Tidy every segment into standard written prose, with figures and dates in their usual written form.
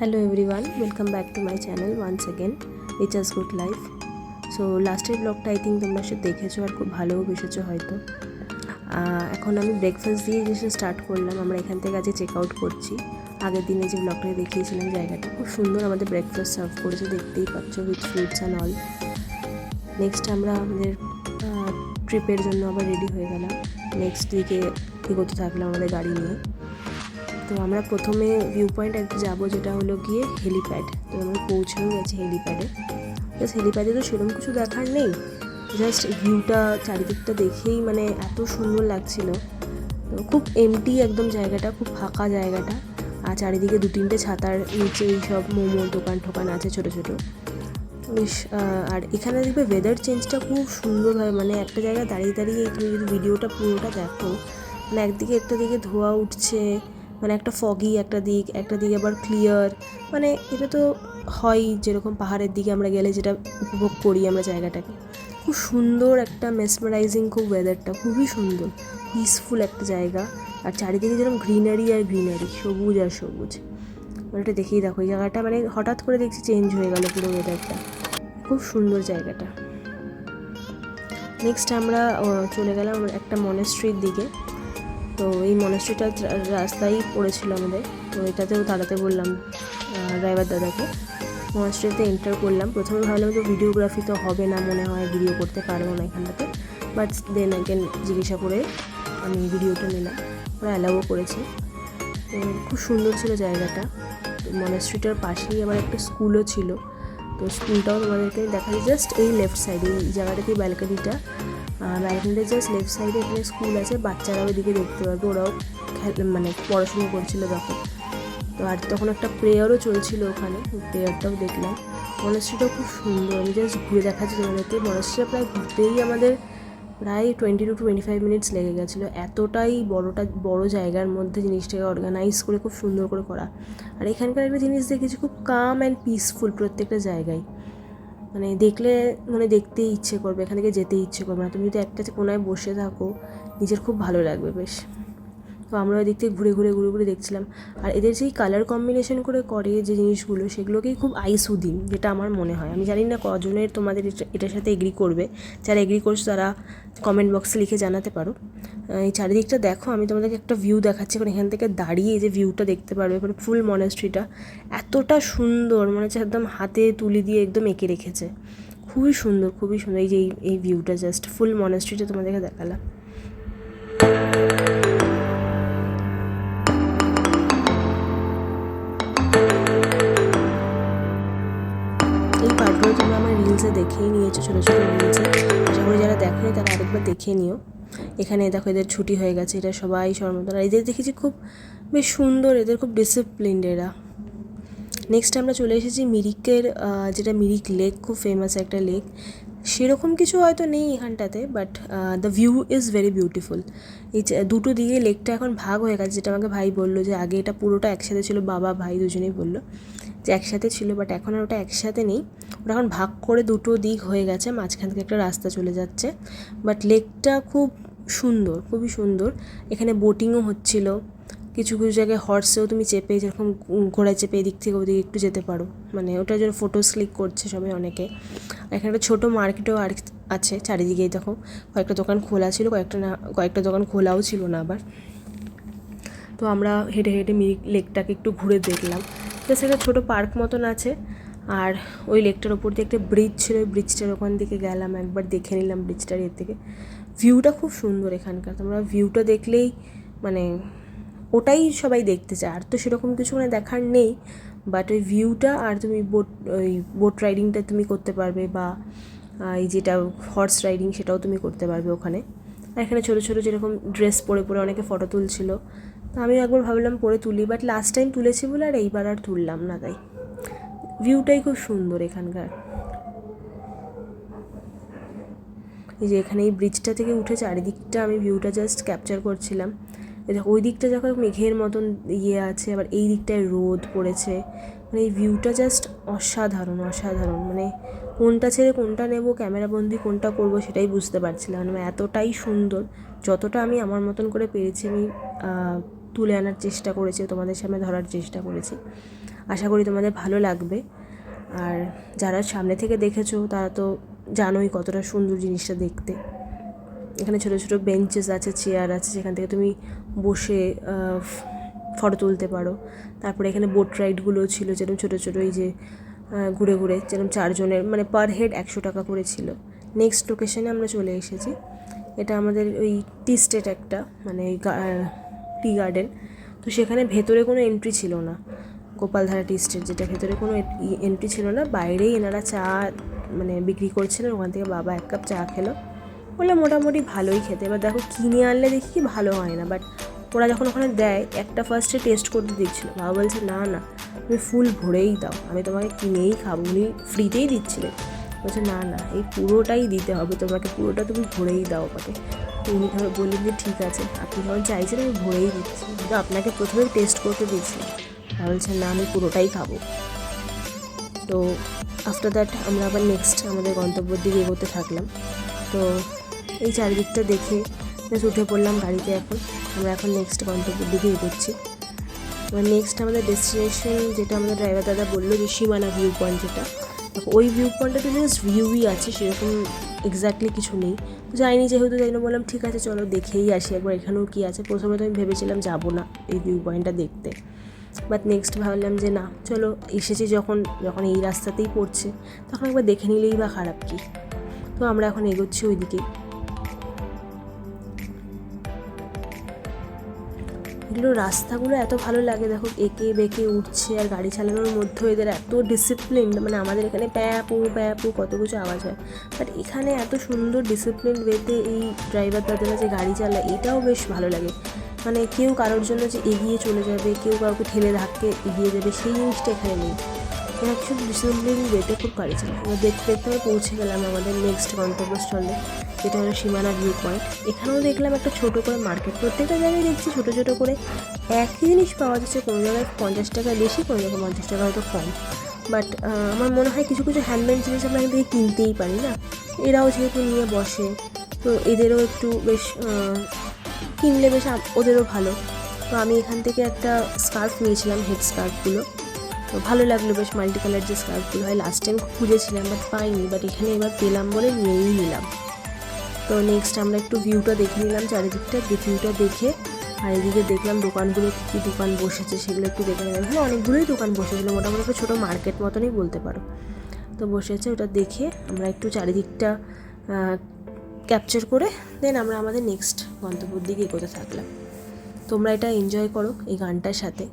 Hello everyone, welcome back to my channel once again, It's Good Life. So লাস্টের ব্লগটা I think তোমরা সব দেখেছো আর খুব ভালোও বেসেছো হয়তো। এখন আমি ব্রেকফাস্ট দিয়ে যে স্টার্ট করলাম। আমরা এখান থেকে আজকে চেক আউট করছি। আগের দিনে যে ব্লগটা দেখিয়েছিলাম জায়গাটা খুব সুন্দর, আমাদের ব্রেকফাস্ট সার্ভ করেছে, দেখতেই পাচ্ছ, with fruits and all. Next আমরা আমাদের ট্রিপের জন্য আবার রেডি হয়ে গেলাম। নেক্সট দিকে এগোতে থাকলাম আমাদের গাড়ি নিয়ে। তো আমরা প্রথমে ভিউ পয়েন্ট একটা যাবো, যেটা হলো গিয়ে হেলিপ্যাড। তো আমরা পৌঁছেও গেছি হেলিপ্যাডে। জাস্ট হেলিপ্যাডে তো সেরকম কিছু দেখার নেই, জাস্ট ভিউটা চারিদিকটা দেখেই মানে এত সুন্দর লাগছিল। তো খুব এমটি একদম জায়গাটা, খুব ফাঁকা জায়গাটা, আর চারিদিকে 2-3টে ছাতার নিচে এইসব মোমোর দোকান ঠোকান আছে ছোটো ছোটো বেশ। আর এখানে দেখবে ওয়েদার চেঞ্জটা খুব সুন্দর হয়, মানে একটা জায়গায় দাঁড়িয়ে দাঁড়িয়ে তুমি যদি ভিডিওটা পুরোটা দেখো, মানে একদিকে একটা দিকে ধোঁয়া উঠছে, মানে একটা ফগি একটা দিক আবার ক্লিয়ার, মানে এটা তো হয় যেরকম পাহাড়ের দিকে আমরা গেলে যেটা উপভোগ করি আমরা জায়গাটাকে। খুব সুন্দর একটা মেসমারাইজিং, খুব ওয়েদারটা খুবই সুন্দর, পিসফুল একটা জায়গা। আর চারিদিকে যেরকম গ্রিনারি আর গ্রিনারি, সবুজ আর সবুজ, মানে এটা দেখেই দেখো এই জায়গাটা, মানে হঠাৎ করে দেখছি চেঞ্জ হয়ে গেল পুরো ওয়েদারটা। খুব সুন্দর জায়গাটা। নেক্সট আমরা চলে গেলাম একটা মনেস্ট্রির দিকে। তো এই মনেস্ট্রিটা রাস্তায় পড়েছিল আমাদের, তো এটাতেও দাঁড়াতে বললাম ড্রাইভার দাদাকে। মনেস্ট্রিতে এন্টার করলাম। প্রথমে ভাবলাম তো ভিডিওগ্রাফি তো হবে না, মনে হয় ভিডিও করতে পারবো না এখানটাতে, বাট দেন আগেন জিজ্ঞাসা করে আমি ভিডিওটা নিলাম, ওরা অ্যালাউও করেছে। তো খুব সুন্দর ছিল জায়গাটা। তো মনেস্ট্রিটার পাশেই আবার একটা স্কুলও ছিল, তো স্কুলটাও তোমাদেরকে দেখা যায় জাস্ট এই লেফট সাইডে, এই জায়গাটাতেই ব্যালকনিটা জাস্ট লেফট সাইডে এখানে স্কুল আছে, বাচ্চারাও এদিকে দেখতে পারবে, ওরাও মানে পড়াশুনো করছিল তখন। তো আর তখন একটা প্রেয়ারও চলছিল ওখানে, প্রেয়ারটাও দেখলাম। মনেস্ট্রিটাও খুব সুন্দর, আমি জাস্ট ঘুরে দেখাচ্ছি তোমাদেরকে। মনেস্ট্রিটা প্রায় ঘুরতেই আমাদের প্রায় 20 to 25 মিনিটস লেগে গেছিলো, এতটাই বড় জায়গার মধ্যে জিনিসটাকে অর্গানাইজ করে খুব সুন্দর করে করা। আর এখানকার একটা জিনিস দেখেছি, খুব কাম অ্যান্ড পিসফুল প্রত্যেকটা জায়গায়, মানে দেখলে মানে দেখতেই ইচ্ছে করবে, এখান থেকে যেতে ইচ্ছে করবে না। তুমি যদি একটা কোনায় বসে থাকো, নিজের খুব ভালো লাগবে বেশ। তো আমরা ওই দিক থেকে ঘুরে ঘুরে দেখছিলাম। আর এদের যেই কালার কম্বিনেশন করে যে জিনিসগুলো, সেগুলোকেই খুব আই সুদিং, যেটা আমার মনে হয়। আমি জানি না কজনের তোমাদের এটার সাথে এগ্রি করবে, যারা এগ্রি করছো তারা কমেন্ট বক্সে লিখে জানাতে পারো। এই চারিদিকটা দেখো, আমি তোমাদেরকে একটা ভিউ দেখাচ্ছি, কারণ এখান থেকে দাঁড়িয়ে এই যে ভিউটা দেখতে পারবে, মানে ফুল মনেস্ট্রিটা এতটা সুন্দর, মনে হচ্ছে একদম হাতে তুলি দিয়ে একদম এঁকে রেখেছে। খুবই সুন্দর, খুবই সুন্দর। এই যে এই ভিউটা, জাস্ট ফুল মনেস্ট্রিটা তোমাদেরকে দেখালাম। এই পার্টগুলো তোমরা আমার রিলসে দেখেই নিয়েছো, ছোটো ছোটো রিলসে। আশা করি যারা দেখোনি তারা আরেকবার দেখে নিও। এখানে দেখো এদের ছুটি হয়ে গেছে, এটা সবাই সর্বমতন। আর এদের দেখেছি খুব বেশ সুন্দর, এদের খুব ডিসিপ্লিনড এরা। নেক্সট আমরা চলে এসেছি মিরিকের, যেটা মিরিক লেক, খুব ফেমাস একটা লেক। সেরকম কিছু হয়তো নেই এখানটাতে, but the view is very beautiful. এই দুটো দিকে লেকটা এখন ভাগ হয়ে গেছে, যেটা আমাকে ভাই বললো যে আগে এটা পুরোটা একসাথে ছিল, বাবা ভাই দুজনেই বললো যে একসাথে ছিল, বাট এখন আর ওটা একসাথে নেই, ওটা এখন ভাগ করে দুটো দিক হয়ে গেছে, মাঝখান থেকে একটা রাস্তা চলে যাচ্ছে। বাট লেকটা খুব সুন্দর, খুবই সুন্দর। এখানে বোটিংও হচ্ছিল, কিছু কিছু জায়গায় হর্সেও তুমি চেপে, যেরকম ঘোড়ায় চেপে এদিক থেকে ওদিকে একটু যেতে পারো, মানে ওটার জন্য ফটোস ক্লিক করছে সবাই অনেকে। এখানে একটা ছোটো মার্কেটও আর আছে চারিদিকেই, দেখো কয়েকটা দোকান খোলা ছিল, কয়েকটা দোকান খোলাও ছিল না আবার। তো আমরা হেঁটে হেঁটে মিরিক লেকটাকে একটু ঘুরে দেখলাম। জাস্ট একটা ছোটো পার্ক মতন আছে, আর ওই লেকটার ওপর দিয়ে একটা ব্রিজ ছিল, ওই ব্রিজটার ওখান থেকে গেলাম, একবার দেখে নিলাম ব্রিজটার এর থেকে। ভিউটা খুব সুন্দর এখানকার, তোমরা ভিউটা দেখলেই মানে ওটাই সবাই দেখতে চায়, আর তো সেরকম কিছু মানে দেখার নেই। বাট ওই ভিউটা, আর তুমি বোট রাইডিংটা তুমি করতে পারবে, বা এই যেটা হর্স রাইডিং সেটাও তুমি করতে পারবে ওখানে। আর এখানে ছোটো ছোটো যেরকম ড্রেস পরে পরে অনেকে ফটো তুলছিল, তো আমি একবার ভাবলাম পরে তুলি, বাট লাস্ট টাইম তুলেছি বলে আর এইবার আর তুললাম না। তাই ভিউটাই খুব সুন্দর এখানকার। এই যে এখানে এই ব্রিজটা থেকে উঠে চারিদিকটা আমি ভিউটা জাস্ট ক্যাপচার করছিলাম। দেখো ওই দিকটা যখন মেঘের মতন আছে, আবার এই দিকটায় রোদ পড়েছে, মানে এই ভিউটা জাস্ট অসাধারণ অসাধারণ। মানে কোনটা ছেড়ে কোনটা নেব, ক্যামেরাবন্দি কোনটা করব সেটাই বুঝতে পারছিলাম না, এতটাই সুন্দর। যতটা আমি আমার মতন করে পেরেছি আমি তুলে আনার চেষ্টা করেছি, তোমাদের সামনে ধরার চেষ্টা করেছি। আশা করি তোমাদের ভালো লাগবে। আর যারা সামনে থেকে দেখেছো তারা তো জানোই কতটা সুন্দর জিনিসটা দেখতে। এখানে ছোটো ছোটো বেঞ্চেস আছে, চেয়ার আছে, যেখান থেকে তুমি বসে ফটো তুলতে পারো। তারপরে এখানে বোট রাইডগুলো ছিল, যেরকম ছোটো ছোটো এই যে ঘুরে ঘুরে, যেরকম 4 জনের মানে পার হেড 100 টাকা করে ছিল। নেক্সট লোকেশনে আমরা চলে এসেছি। এটা আমাদের ওই টি স্টেট একটা, মানে ওই টি গার্ডেন। তো সেখানে ভেতরে কোনো এন্ট্রি ছিল না, গোপালধারা টি স্টেট, যেটা ভেতরে কোনো এন্ট্রি ছিল না, বাইরেই এনারা চা মানে বিক্রি করছিলেন। ওখান থেকে বাবা 1 কাপ চা খেলো, বললে মোটামুটি ভালোই খেতে। এবার দেখো কিনে আনলে দেখি কি ভালো হয় না, বাট ওরা যখন ওখানে দেয় একটা ফার্স্টে টেস্ট করতে দিচ্ছিলো, বাবা বলছে না না তুমি ফুল ভরেই দাও, আমি তোমাকে কিনেই খাবো। উনি ফ্রিতেই দিচ্ছিলেন, বলছে না না এই পুরোটাই দিতে হবে তোমাকে, পুরোটা তুমি ভরেই দাও আমাকে। তো উনি ধরো বললেন যে ঠিক আছে, আপনি যখন চাইছেন আমি ভরেই দিচ্ছি, কিন্তু আপনাকে প্রথমে টেস্ট করতে দিচ্ছি। বলছে না আমি পুরোটাই খাবো। তো আফটার দ্যাট আমরা আবার নেক্সট আমাদের গন্তব্যের দিকে এগোতে থাকলাম। তো এই চারিদিকটা দেখে জাস্ট উঠে পড়লাম গাড়িতে। আমরা এখন নেক্সট গন্তব্যের দিকে এগোচ্ছি। এবার নেক্সট আমাদের ডেস্টিনেশন, যেটা আমাদের ড্রাইভার দাদা বললো যে সীমানা ভিউ পয়েন্ট, যেটা ওই ভিউ পয়েন্টটাতে জাস্ট ভিউই আছে, সেরকম এক্স্যাক্টলি কিছু নেই। যাইনি যেহেতু, তাই জন্য বললাম ঠিক আছে চলো দেখেই আসি একবার এখানেও কী আছে। প্রথমে তো আমি ভেবেছিলাম যাবো না এই ভিউ পয়েন্টটা দেখতে, বাট নেক্সট ভাবলাম যে না চলো এসেছি যখন এই রাস্তাতেই পড়ছে তখন একবার দেখে নিলেই বা খারাপ কী। তো আমরা এখন এগোচ্ছি ওই দিকেই। এগুলো রাস্তাগুলো এত ভালো লাগে, দেখো এঁকে বেঁকে উঠছে, আর গাড়ি চালানোর মধ্যেও এদের এত ডিসিপ্লিন। মানে আমাদের এখানে প্যাপু প্যাপু কত কিছু আওয়াজ হয়, বাট এখানে এত সুন্দর ডিসিপ্লিন ওয়েতে এই ড্রাইভার দাদারা যে গাড়ি চালায়, এটাও বেশ ভালো লাগে। মানে কেউ কারোর জন্য যে এগিয়ে চলে যাবে, কেউ কাউকে ঠেলে ধাক্কে এগিয়ে যাবে, সেই জিনিসটা এখানে নেই। এরা কিছু ডিসিপ্লিন ওয়েতে খুব গাড়ি চালায়। এবার দেখতে দেখতে আমরা পৌঁছে গেলাম আমাদের নেক্সট গন্তব্যস্থলে, যেটা হলো সীমানা ভিউ পয়েন্ট। এখানেও দেখলাম একটা ছোটো করে মার্কেট। প্রত্যেকটা জায়গায় দেখছি ছোটো ছোটো করে একই জিনিস পাওয়া যাচ্ছে, কোনো জায়গায় 50 টাকা বেশি, কোনো জায়গায় 50 টাকা হয়তো কম। বাট আমার মনে হয় কিছু কিছু হ্যান্ডমেড জিনিস আমরা এখান থেকে কিনতেই পারি না, এরাও যেহেতু নিয়ে বসে, তো এদেরও একটু বেশ কিনলে বেশ ওদেরও ভালো। তো আমি এখান থেকে একটা স্কার্ফ নিয়েছিলাম, হেড স্কার্ফগুলো, তো ভালো লাগলো বেশ, মাল্টি কালার যে স্কার্ফগুলো হয়। লাস্ট টাইম খুঁজেছিলাম বাট পাইনি, বাট এখানে এবার পেলাম বলে নিয়েই নিলাম। তো নেক্সট আমরা একটু ভিউটা দেখে নিলাম, চারিদিকটা ভিউটা দেখে, আর এদিকে দেখলাম দোকানগুলো কী কী দোকান বসেছে সেগুলো একটু দেখে নিলাম। হ্যাঁ অনেকগুলোই দোকান বসেছিলো, মোটামুটি একটা ছোটো মার্কেট মতনই বলতে পারো। তো বসেছে, ওটা দেখে আমরা একটু চারিদিকটা ক্যাপচার করে দেন আমরা আমাদের নেক্সট গন্তব্যের দিকে এগোতে থাকলাম। তোমরা এটা এনজয় করো এই গানটার সাথে।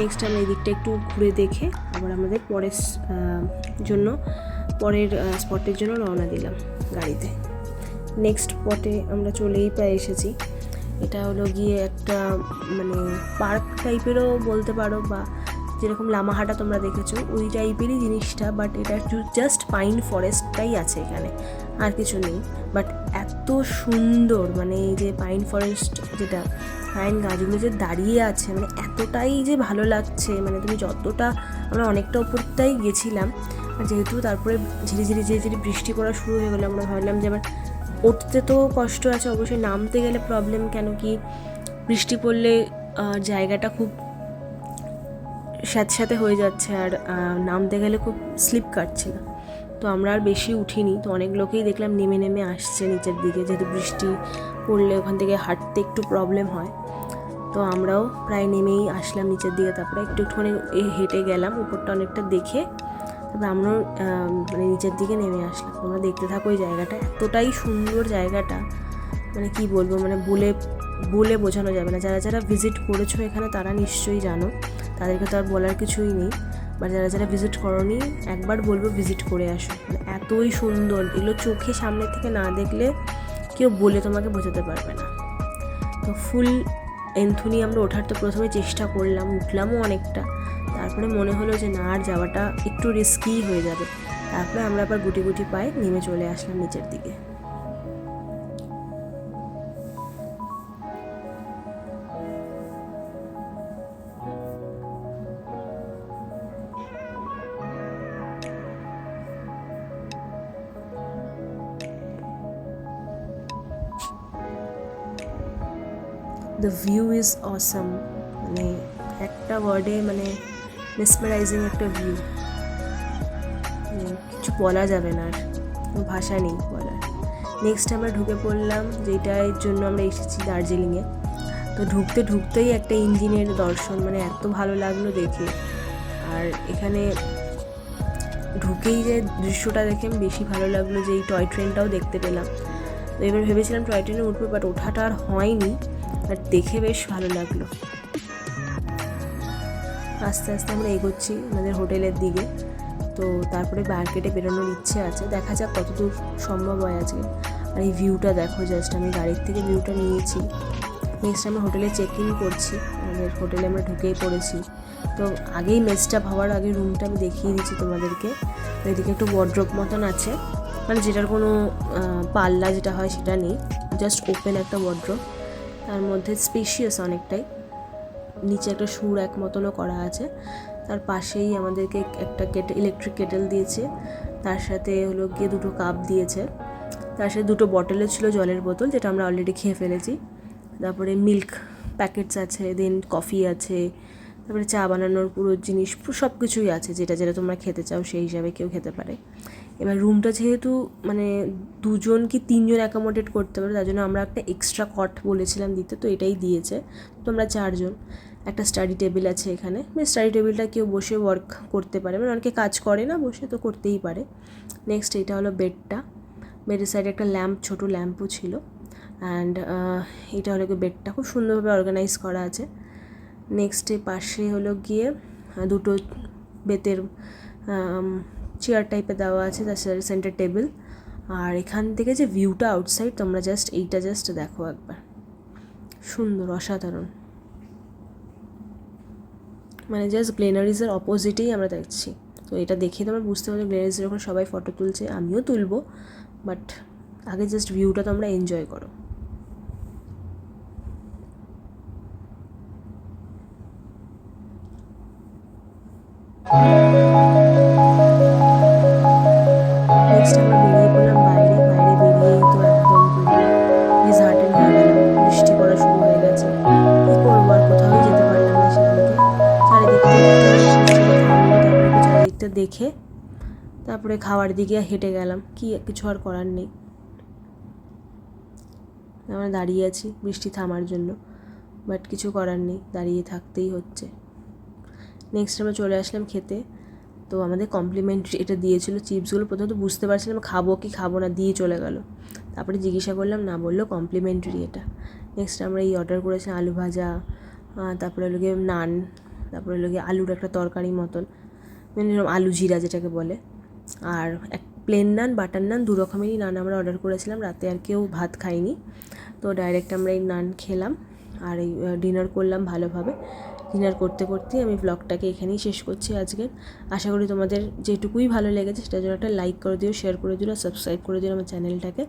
নেক্সট আমরা এই দিকটা একটু ঘুরে দেখে আবার আমাদের পরের স্পটের জন্য রওনা দিলাম গাড়িতে। নেক্সট স্পটে আমরা চলেই প্রায় এসেছি। এটা হলো গিয়ে একটা মানে পার্ক টাইপেরও বলতে পারো, বা যেরকম লামাহাটা তোমরা দেখেছো ওই টাইপেরই জিনিসটা, বাট এটা জাস্ট পাইন ফরেস্টটাই আছে এখানে, আর কিছু নেই। বাট এত সুন্দর, মানে এই যে পাইন ফরেস্ট, যেটা পাইন গাছগুলো যে দাঁড়িয়ে আছে, মানে এতটাই যে ভালো লাগছে। মানে তুমি যতটা, আমরা অনেকটা ওপরটাই গেছিলাম, আর যেহেতু তারপরে ধীরে ধীরে বৃষ্টি পড়া শুরু হয়ে গেলো, আমরা ভাবলাম যে আবার উঠতে তো কষ্ট আছে অবশ্যই, নামতে গেলে প্রবলেম, কেন কি বৃষ্টি পড়লে জায়গাটা খুব স্যাঁতস্যাঁতে হয়ে যাচ্ছে, আর নামতে গেলে খুব স্লিপ কাটছিল। তো আমরা আর বেশি উঠিনি। তো অনেক লোকেই দেখলাম নেমে আসছে নিচের দিকে, যেহেতু বৃষ্টি পড়লে ওখান থেকে হাঁটতে একটু প্রবলেম হয়। তো আমরাও প্রায় নেমেই আসলাম নিচের দিকে। তারপরে একটুখানি হেঁটে গেলাম, উপরটা অনেকটা দেখে তারপরে আমরাও মানে নিচের দিকে নেমে আসলাম। তোমরা দেখতে থাকো ওই জায়গাটা, এতটাই সুন্দর জায়গাটা, মানে কি বলবো, মানে বলে বোঝানো যাবে না। যারা যারা ভিজিট করেছো এখানে তারা নিশ্চয়ই জানো, তাদেরকে তো আর বলার কিছুই নেই। বাট যারা যারা ভিজিট করোনি একবার বলবো ভিজিট করে আসো, মানে এতই সুন্দর। এগুলো চোখে সামনে থেকে না দেখলে কেউ বলে তোমাকে বোঝাতে পারবে না। তো ফুল এন্থুনি আমরা ওঠার তো প্রথমে চেষ্টা করলাম, উঠলামও অনেকটা, তারপরে মনে হলো যে না আর যাওয়াটা একটু রিস্কি হয়ে যাবে। তারপরে আমরা আবার গুটি গুটি পায়ে নেমে চলে আসলাম নিচের দিকে। দ্য ভিউ ইজ অসাম, মানে একটা ওয়ার্ডে মানে মেসমারাইজিং একটা ভিউ, কিছু বলা যাবে না, আর কোনো ভাষা নেই বলার। নেক্সট আমরা ঢুকে পড়লাম যেটার জন্য আমরা এসেছি, দার্জিলিংয়ে। তো ঢুকতেই একটা ইঞ্জিনের দর্শন, মানে এত ভালো লাগলো দেখে। আর এখানে ঢুকেই যে দৃশ্যটা দেখে বেশি ভালো লাগলো যে এই টয় ট্রেনটাও দেখতে পেলাম। তো এবার ভেবেছিলাম টয় ট্রেনে উঠবো, বাট ওঠাটা আর হয়নি, বাট দেখে বেশ ভালো লাগলো। আস্তে আস্তে আমরা এগোচ্ছি আমাদের হোটেলের দিকে। তো তারপরে মার্কেটে বেরোনোর ইচ্ছে আছে, দেখা যাক কতদূর সম্ভব হয় আজকে। আর এই ভিউটা দেখো, জাস্ট আমি গাড়ির থেকে ভিউটা নিয়েছি। নেক্সট আমরা হোটেলে চেক ইন করছি, আমাদের হোটেলে আমরা ঢুকেই পড়েছি। তো আগেই মেসটা হওয়ার আগে রুমটা আমি দেখিয়ে দিচ্ছি তোমাদেরকে। তো এদিকে একটু ওয়ার্ড্রোব মতন আছে, মানে যেটার কোনো পাল্লা যেটা হয় সেটা নেই, জাস্ট ওপেন একটা ওয়ার্ড্রোব। তার মধ্যে স্পেশিয়াস অনেকটাই, নিচে একটা সুর এক মতনও করা আছে। তার পাশেই আমাদেরকে একটা ইলেকট্রিক কেটেল দিয়েছে, তার সাথে হলো গিয়ে 2টো কাপ দিয়েছে, তার সাথে 2টো বটলে ছিল জলের বোতল, যেটা আমরা অলরেডি খেয়ে ফেলেছি। তারপরে মিল্ক প্যাকেটস আছে, দেন কফি আছে, তারপরে চা বানানোর পুরো জিনিস সব কিছুই আছে, যেটা যেটা তোমরা খেতে চাও সেই হিসাবে কেউ খেতে পারে। এবার রুমটা যেহেতু মানে 2জন কি 3জন অ্যাকোমোডেট করতে পারে, তার জন্য আমরা একটা এক্সট্রা কট বলেছিলাম দিতে, তো এটাই দিয়েছে। তো আমরা 4জন। একটা স্টাডি টেবিল আছে এখানে, স্টাডি টেবিলটা কেউ বসে ওয়ার্ক করতে পারে, মানে অনেকে কাজ করে না বসে, তো করতেই পারে। নেক্সট এটা হলো বেডটা, বেডের সাইডে একটা ল্যাম্প, ছোটো ল্যাম্পও ছিল। অ্যান্ড এটা হলো গিয়ে বেডটা খুব সুন্দরভাবে অর্গানাইজ করা আছে। নেক্সটে পাশে হলো গিয়ে 2টো বেতের চেয়ার টাইপের দেওয়া আছে, তার সাথে সেন্টার টেবিল। আর এখান থেকে যে ভিউটা আউটসাইড, তোমরা জাস্ট এইটা জাস্ট দেখো একবার, সুন্দর, অসাধারণ। মানে জাস্ট গ্লেনারিজের অপোজিটেই আমরা দেখছি। তো এটা দেখে তোমরা বুঝতে পারছো গ্লেনারিজের যখন সবাই ফটো তুলছে, আমিও তুলবো, বাট আগে জাস্ট ভিউটা তোমরা এনজয় করো। নেক্সট আমরা বেরিয়ে পড়লাম বাইরে বেরিয়েই তো একদম ডিসহার্টেন হয়ে গেলাম, বৃষ্টি পড়া শুরু হয়ে গেছে। কী করবো, আর কোথাও যেতে পারলাম না সেদিনকে। চারিদিকটা একটু বৃষ্টিটা থামলো, তারপরে একটু চারিদিকটা দেখে তারপরে খাওয়ার দিকে হেঁটে গেলাম, কিছু আর করার নেই। আমরা দাঁড়িয়ে আছি বৃষ্টি থামার জন্য, বাট কিছু করার নেই, দাঁড়িয়ে থাকতেই হচ্ছে। নেক্সট আমরা চলে আসলাম খেতে। তো আমাদের কমপ্লিমেন্টারি এটা দিয়েছিল চিপসগুলো, প্রথমে তো বুঝতে পারছিলাম খাবো কি খাবো না, দিয়ে চলে গেল। তারপরে জিজ্ঞাসা করলাম, না, বললো কমপ্লিমেন্টারি এটা। নেক্সট আমরা এই অর্ডার করেছি আলু ভাজা, তারপরে হলো গিয়ে নান, তারপরে হলো গিয়ে আলুর একটা তরকারি মতন, মানে আলু জিরা যেটাকে বলে। আর এক প্লেন নান, বাটার নান, 2 রকমেরই নান আমরা অর্ডার করেছিলাম। রাতে আর কেউ ভাত খাইনি, তো ডাইরেক্ট আমরা এই নান খেলাম আর এই ডিনার করলাম ভালোভাবে। ডিনার করতে করতেই আমি ব্লগটাকে এখানেই শেষ করছি আজকের। আশা করি তোমাদের যেটুকুই ভালো লেগেছে সেটার জন্য একটা লাইক করে দিও, শেয়ার করে দিও, সাবস্ক্রাইব করে দিও আমার চ্যানেলটাকে।